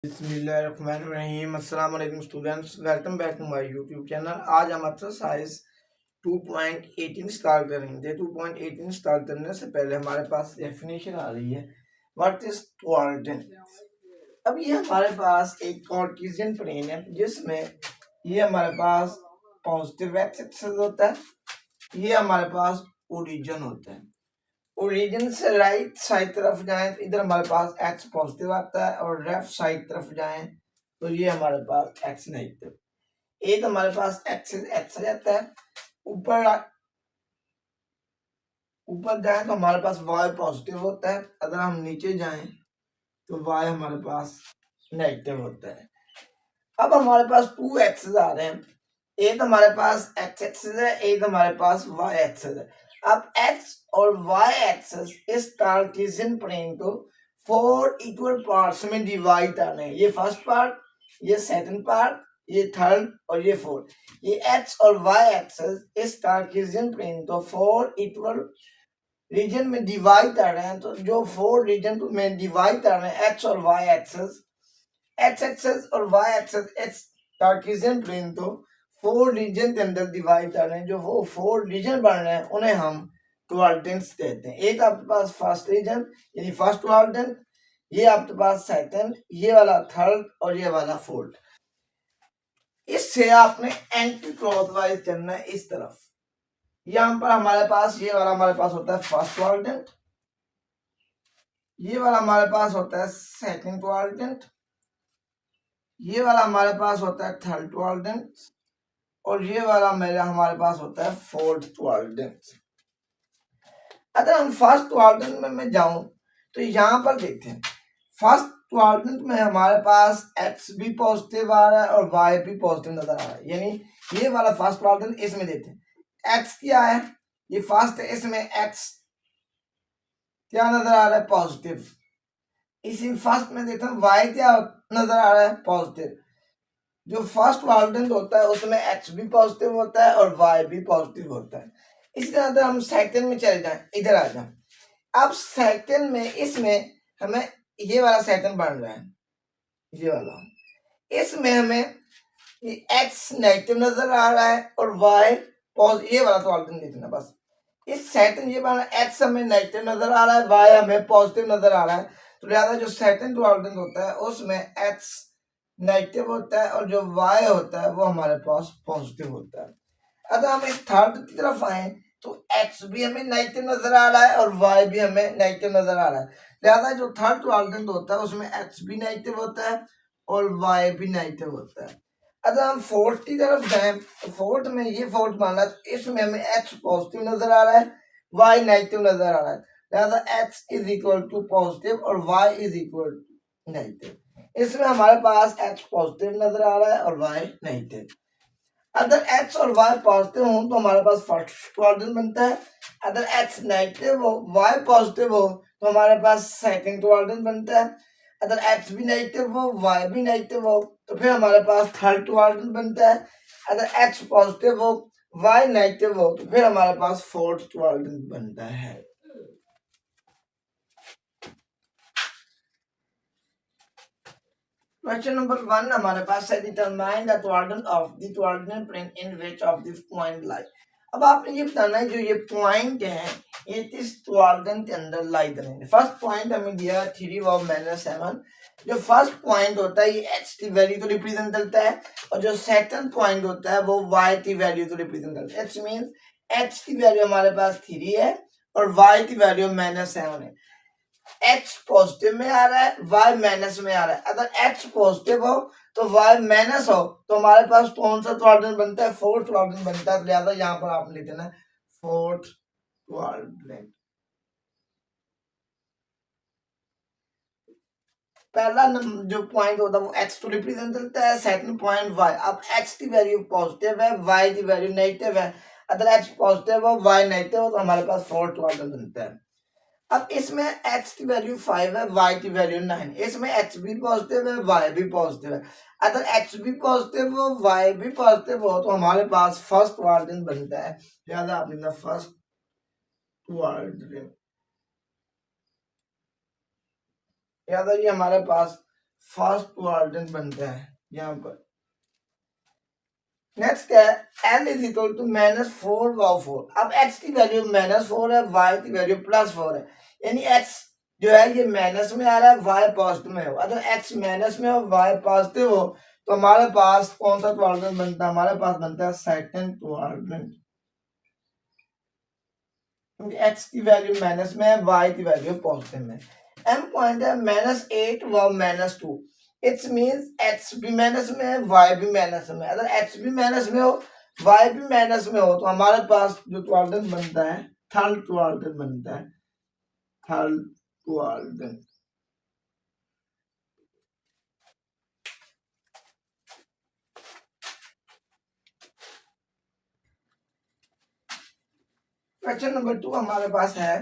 बिस्मिल्लाहिर्रहमानिर्रहीम। अस्सलाम वालेकुम students, welcome back to my YouTube channel. आज हम एक्सरसाइज 2.18 स्टार्ट करेंगे। 2.18 स्टार्ट करने से पहले हमारे पास डेफिनेशन आ रही है, व्हाट इज कोऑर्डिनेट। अब ये हमारे पास एक कार्टेशियन प्लेन है जिसमें ये हमारे पास पॉजिटिव एक्स एक्सिस होता है, ये हमारे पास ओरिजिन होता है। ओरिजिन से राइट साइड तरफ जाएं तो इधर हमारे पास एक्स पॉजिटिव आता है, और लेफ्ट साइड तरफ जाएं तो ये हमारे पास एक्स नेगेटिव। एक हमारे पास एक्स आ जाता है। ऊपर ऊपर जाएं तो हमारे पास वाई पॉजिटिव होता है। अगर हम नीचे जाएं तो वाई हमारे पास नेगेटिव होता है। अब हमारे पास टू एक्सेस आ रहे हैं, एक हमारे पास एक्स एक्सिस है, एक हमारे पास वाई एक्सिस है। अब एक्स और वाई एक्सिस इस कार्टेशियन प्लेन को 4 इक्वल पार्ट्स में डिवाइड करने हैं। ये फर्स्ट पार्ट, ये सेकंड पार्ट, ये थर्ड और ये फोर्थ। ये एक्स और वाई एक्सिस इस कार्टेशियन प्लेन को 4 इक्वल रीजन में डिवाइड कर रहे हैं। तो जो 4 रीजन में डिवाइड कर रहे हैं एक्स और वाई एक्सिस, एक्स एक्सिस और वाई एक्सिस इस कार्टेशियन प्लेन को 4 रीजन के अंदर डिवाइड कर रहे हैं। जो वो 4 रीजन बन रहे हैं उन्हें हम क्वाड्रेंट्स कहते हैं। एक आपके पास फर्स्ट रीजन यानी फर्स्ट क्वाड्रेंट, ये आपके पास सेकंड, ये वाला थर्ड और ये वाला फोर्थ। इससे आपने एंटी क्लॉकवाइज करना है इस तरफ। यहां पर हमारे पास ये वाला हमारे पास होता है फर्स्ट क्वाड्रेंट, ये वाला हमारे पास होता है सेकंड क्वाड्रेंट, ये वाला हमारे पास होता है थर्ड क्वाड्रेंट, और ये वाला मेरा हमारे पास होता है फोर्थ क्वाड्रेंट। अगर हम फर्स्ट क्वाड्रेंट में मैं जाऊं तो यहां पर देखते हैं, फर्स्ट क्वाड्रेंट में हमारे पास एक्स भी पॉजिटिव आ रहा है और वाई भी पॉजिटिव नजर आ रहा है। यानी ये वाला फर्स्ट क्वाड्रेंट इसमें देखते हैं, एक्स क्या है, ये फर्स्ट है, इसमें एक्स क्या नजर आ रहा है, पॉजिटिव। इसी फर्स्ट में देखते हैं वाई क्या नजर आ रहा है, पॉजिटिव। जो फर्स्ट क्वाड्रेंट होता है उसमें एक्स भी पॉजिटिव होता है और वाई भी पॉजिटिव होता है। इसी तरह हम सेकंड में चले जाएं, इधर आ जाए। अब सेकंड में इसमें हमें ये वाला सेकंड बन रहा है, ये वाला, इसमें हमें एक्स नेगेटिव नजर आ रहा है और वाई पॉजिटिव। ये वाला क्वाड्रेंट देखना बस। इस सेकंड ये बना, एक्स हमें नेगेटिव नजर आ रहा है, वाई हमें पॉजिटिव नजर आ रहा है। तो लिहाजा जो सेकंड क्वाड्रेंट होता है उसमें एक्स नेगेटिव होता है और जो वाई होता है वो हमारे पास पॉजिटिव होता है। अगर हम इस थर्ड की तरफ आए तो एक्स भी हमें नेगेटिव नजर आ रहा है और वाई भी हमें नेगेटिव नजर आ रहा है। लिहाजा जो थर्ड क्वाड्रेंट होता है उसमें एक्स भी नेगेटिव होता है और वाई भी नेगेटिव होता है। अगर हम फोर्थ की तरफ जाएं तो फोर्थ में ये फोर्थ माना, इसमें हमें एक्स पॉजिटिव नजर आ रहा है, वाई नेगेटिव नजर आ रहा है। लिहाजा X is equal to positive और Y is equal to negative. इसमें हमारे पास एक्स पॉजिटिव नजर आ रहा है और वाई नेगेटिव। अगर एक्स और वाई पॉजिटिव हो तो हमारे पास फर्स्ट क्वाड्रेंट बनता है। अगर एक्स नेगेटिव हो, वाई पॉजिटिव हो तो हमारे पास सेकंड क्वाड्रेंट बनता है। अगर एक्स भी नेगेटिव हो, वाई भी नेगेटिव हो तो फिर हमारे पास थर्ड क्वाड्रेंट बनता है। अगर एक्स पॉजिटिव हो, वाई नेगेटिव हो तो फिर हमारे पास फोर्थ क्वाड्रेंट बनता है। क्वेश्चन नंबर 1 हमारे पास है, determine the quadrant of the coordinate plane in which of the point lie. अब आपने ये बताना है जो ये पॉइंट है ये किस क्वाड्रेंट के अंदर लाई करेंगे। फर्स्ट पॉइंट हमें दिया 3 और -7। जो फर्स्ट पॉइंट होता है ये एक्स की वैल्यू को रिप्रेजेंट करता है, और जो सेकंड पॉइंट होता है वो वाई की वैल्यू को रिप्रेजेंट करता है। इट्स मींस एक्स की वैल्यू हमारे पास 3 है और वाई की वैल्यू -7 है। एक्स पॉजिटिव में आ रहा है, वाई माइनस में आ रहा है। अगर एक्स पॉजिटिव हो तो वाई माइनस हो तो हमारे पास कौन सा क्वाड्रेंट बनता है, फोर्थ क्वाड्रेंट बनता है। लिहाजा यहाँ पर आप लिख देना फोर्थ क्वाड्रेंट। पहला जो पॉइंट होता है वो एक्स को रिप्रेजेंट करता है, सेकंड पॉइंट वाई। अब एक्स की वैल्यू पॉजिटिव है, वाई की वैल्यू नेगेटिव है। अगर एक्स पॉजिटिव हो, वाई नेगेटिव हो तो हमारे पास फोर्थ क्वाड्रेंट बनता है। अब इसमें x की वैल्यू 5 है, y की वैल्यू 9। इसमें x भी पॉजिटिव है, y भी पॉजिटिव है। अगर x भी पॉजिटिव हो, y भी पॉजिटिव हो तो हमारे पास फर्स्ट क्वाड्रेंट बनता है। लिहाजा आप लिखना फर्स्ट क्वाड्रेंट। लिहाजा ये हमारे पास फर्स्ट क्वाड्रेंट बनता है यहाँ पर। नेक्स्ट है L इज इक्वल टू -4/4। अब x की वैल्यू -4 है, y की वैल्यू +4 है, यानी x जो है ये माइनस में आ रहा है, y पॉजिटिव में हो। अगर x माइनस में हो, y पॉजिटिव हो, तो हमारे पास कौन सा क्वाड्रेंट बनता है? हमारे पास बनता है सेकंड क्वाड्रेंट, क्योंकि x की वैल्यू माइनस में है, y की वैल्यू पॉजिटिव में। m पॉइंट है -8 व -2। इट्स मींस x भी माइनस में है, y भी माइनस में है। अगर x भी माइनस में हो, y भी माइनस में हो, तो हमारे पास जो क्वाड्रेंट बनता है थर्ड क्वाड्रेंट बनता है, थर्ड क्वाड्रेंट। क्वेश्चन नंबर 2 हमारे पास है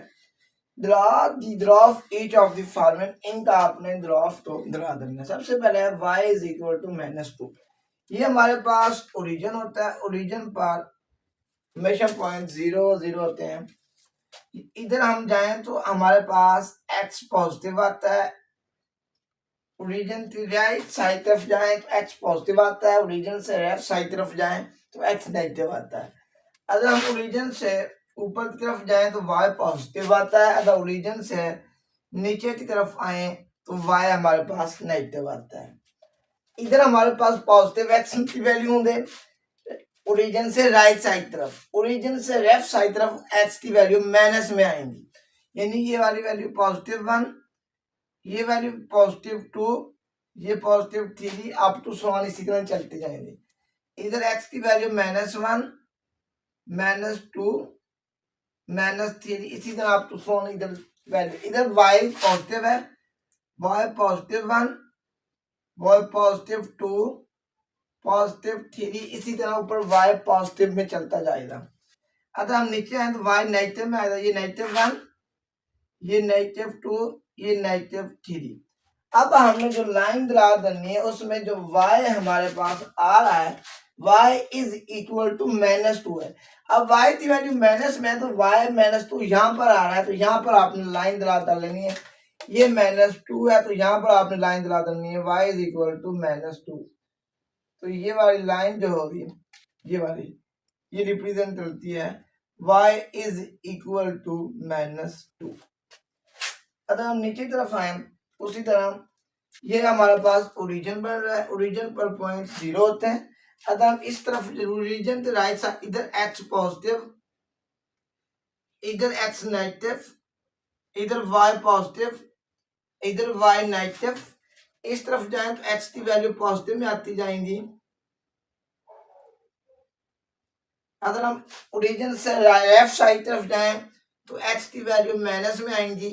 draw the graph each of the following. इनका आपने ग्राफ तो ड्रा करना है। सबसे पहले है y इज इक्वल टू -2। ये हमारे पास ओरिजिन होता है, ओरिजिन पर हमेशा पॉइंट 0 0 होते हैं। इधर हम जाएं तो हमारे पास x पॉजिटिव आता है, ओरिजिन की राइट साइड तरफ जाएं तो x पॉजिटिव आता है, ओरिजिन से लेफ्ट साइड तरफ जाएं तो x नेगेटिव आता है। अगर हम ओरिजिन से ऊपर की तरफ जाएं तो y पॉजिटिव आता है, अगर ओरिजिन से नीचे की तरफ आए तो y हमारे पास नेगेटिव आता है। इधर हमारे पास पॉजिटिव x की वैल्यू होंगे, ओरिजिन से राइट साइड तरफ, ओरिजिन से लेफ्ट साइड तरफ x की वैल्यू माइनस में आएंगी, यानी ये वाली वैल्यू +1, ये वैल्यू +2, ये +3 अप टू सो ऑन, इसी तरह चलते जाएंगे। इधर x की वैल्यू -1 -2 -3, इसी तरह अप टू सो ऑन। इधर वैल्यू, इधर y पॉजिटिव है, y +1, y +2 +3, इसी तरह ऊपर y पॉजिटिव में चलता जाएगा। अगर हम नीचे आए तो y नेगेटिव में आएगा, ये -1, ये -2, ये -3। अब हमने जो लाइन ड्रा करनी है उसमें जो y हमारे पास आ रहा है, y इज इक्वल टू -2 है। अब y की वैल्यू माइनस में है, तो y -2 यहाँ पर आ रहा है, तो यहाँ पर आपने लाइन ड्रा कर लेनी है। ये -2 है, तो यहाँ पर आपने लाइन ड्रा करनी है, y इज इक्वल टू -2। तो ये वाली लाइन जो होगी, ये वाली, ये रिप्रेजेंट करती है y इज इक्वल टू -2। अगर हम नीचे की तरफ आए, उसी तरह ये हमारे पास ओरिजिन बन रहा है, ओरिजिन पर पॉइंट 0 होते हैं। अगर हम इस तरफ ओरिजिन के राइट साइड, इधर x पॉजिटिव, इधर x नेगेटिव, इधर y पॉजिटिव, इधर y नेगेटिव, इस तरफ जाएं तो x की वैल्यू पॉजिटिव में आती जाएंगी। अगर हम ओरिजिन से लेफ्ट साइड तरफ जाएं तो x की वैल्यू माइनस में आएंगी,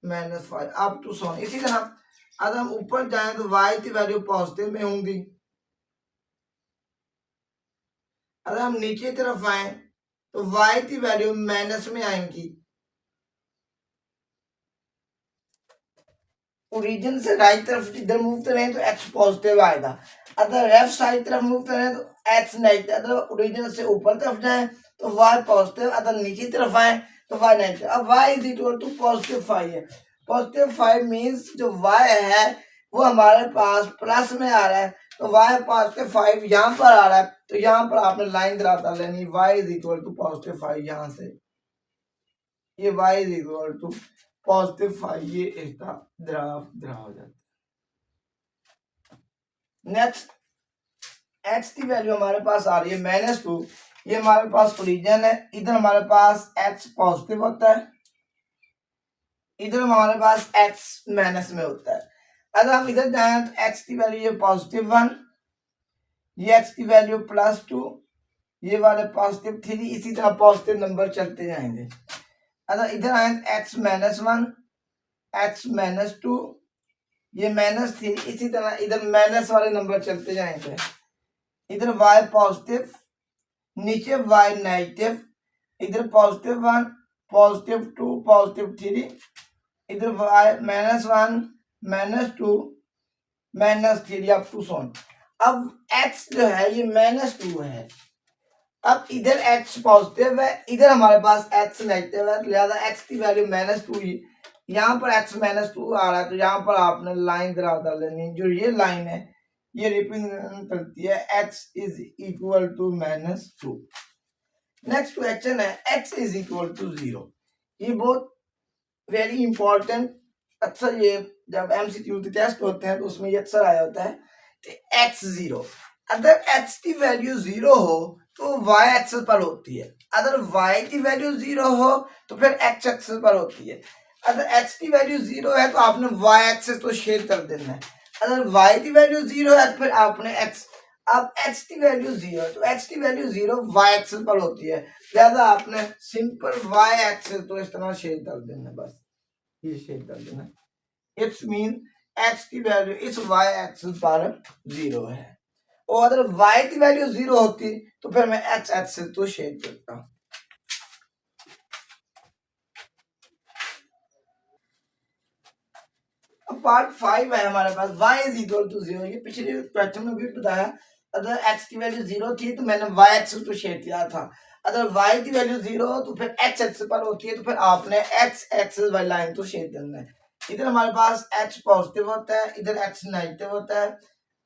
-5 अप टू सो। इसी तरह अगर हम ऊपर जाएं तो y की वैल्यू पॉजिटिव में होंगी। अगर हम नीचे तरफ आए तो y की वैल्यू माइनस में आएंगी। ओरिजिन से राइट तरफ इधर मूव करें तो x पॉजिटिव आएगा, अगर लेफ्ट साइड तरफ मूव करें तो x नेगेटिव। अगर ओरिजिन से ऊपर तरफ जाएं तो y पॉजिटिव, अगर नीचे तरफ आए तो y नेगेटिव। अब y इज इक्वल टू +5 है, +5 मींस जो y है वो हमारे पास प्लस में आ रहा है, तो y +5 यहाँ पर आ रहा है, तो यहाँ पर आपने लाइन ड्रा कर लेनी, y इज इक्वल टू +5। यहाँ से ये y इज इक्वल टू +5, ये इसका ग्राफ ड्रा हो जाता है। नेक्स्ट x की वैल्यू हमारे पास आ रही है -2, ये हमारे पास ओरिजिन है, इधर हमारे पास x पॉजिटिव होता है, इधर हमारे पास x माइनस में होता है। अगर हम इधर जाएं तो x की वैल्यू ये +1, ये x की वैल्यू +2, ये वाले +3, इसी तरह पॉजिटिव नंबर चलते जाएंगे। अगर इधर आए तो x -1, x -2, ये -3, इसी तरह इधर माइनस वाले नंबर चलते जाएंगे। इधर y पॉजिटिव, नीचे y नेगेटिव, इधर +1, +2, +3, इधर y -1, -2, -3 अप टू सो। अब x जो है ये -2 है, अब इधर x पॉजिटिव है, इधर हमारे पास x नेगेटिव है, लिहाजा x की वैल्यू -2 ही यहाँ पर x -2 आ रहा है, तो यहाँ पर आपने लाइन दरार लेनी। जो ये लाइन है ये रिप्रेजेंट करती है x is equal to -2। Next question है x इज इक्वल टू 0। ये बहुत वेरी इंपॉर्टेंट, अक्सर ये जब एमसीक्यू टेस्ट होते हैं तो उसमें ये अक्सर आया होता है कि x 0, अगर x की वैल्यू 0 हो तो y एक्सिस पर होती है, अगर y की वैल्यू 0 हो तो फिर x एक्सिस पर होती है। अगर x की वैल्यू 0 है तो आपने y एक्सिस तो शेयर कर देना है, अगर y की वैल्यू 0 है तो फिर आपने x, अब x की वैल्यू 0 तो x की वैल्यू 0 y एक्सिस पर होती है, लिहाजा आपने सिंपल y एक्सिस तो इस तरह शेयर कर देना, बस ये शेयर कर देना। इट्स मीन x की वैल्यू इस y एक्सिस पर 0 है, और अगर y की वैल्यू 0 होती तो फिर मैं x एक्सिस तो शेयर करता हूं। अब पार्ट 5 है हमारे पास, y इज इक्वल टू 0। ये पिछले क्वेश्चन में भी बताया, अगर x की वैल्यू 0 थी तो मैंने y एक्सिस तो शेयर किया था, अगर y की वैल्यू 0 हो तो फिर x एक्सिस पर होती है, तो फिर आपने x एक्सिस वाली लाइन तो शेयर करना है। इधर हमारे पास h पॉजिटिव होता है, इधर x नेगेटिव होता है,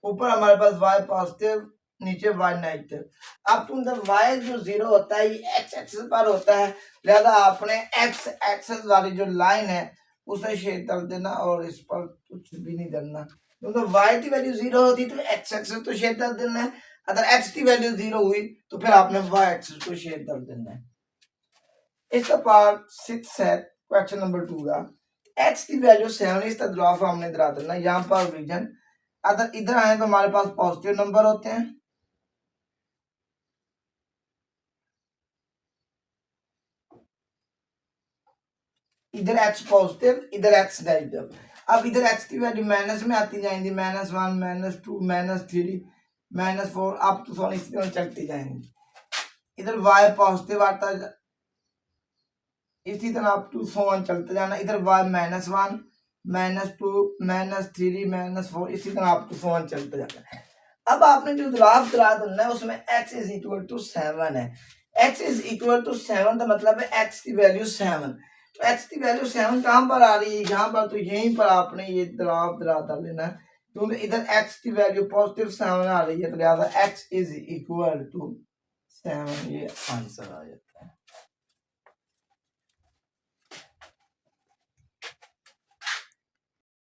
ऊपर हमारे पास y पॉजिटिव, नीचे y नेगेटिव। अब तुम जब y जो 0 होता है ये x एक्सिस पर होता है, लिहाजा आपने x एक्सिस वाली जो लाइन है उसे शेयर कर देना और इस पर कुछ भी नहीं करना, क्योंकि y की वैल्यू 0 होती तो x एक्सिस तो शेयर कर देना है, अगर x की वैल्यू 0 हुई तो फिर आपने y एक्सिस को शेयर कर देना है। इसका पार्ट 6 है क्वेश्चन नंबर 2 का, x की वैल्यू 7 इस ग्राफ हमने दरा देना। यहाँ पर रीजन अगर इधर आए तो हमारे पास पॉजिटिव नंबर होते हैं, इधर x पॉजिटिव इधर x नेगेटिव। अब इधर x की वैल्यू माइनस में आती जाएंगी, -1 -2 -3 -4 अप टू 1 इसी तरह चलती जाएंगी। इधर y पॉजिटिव आता है, इसी तरह अप टू 1 चलते जाना, इधर y -1 -2 -3 -4 इसी तरह अप टू 1 चलते जाना है। अब आपने जो ग्राफ दरा देना है उसमें x इज इक्वल टू 7 है, x इज इक्वल टू 7 का मतलब है x की वैल्यू 7, तो x की वैल्यू 7 कहां पर आ रही है, यहाँ पर, तो यहीं पर आपने ये ग्राफ दरा लेना है, क्योंकि इधर x की वैल्यू पॉजिटिव 7 आ रही है, तो लिहाजा x इज इक्वल टू 7 ये आंसर आ जाए।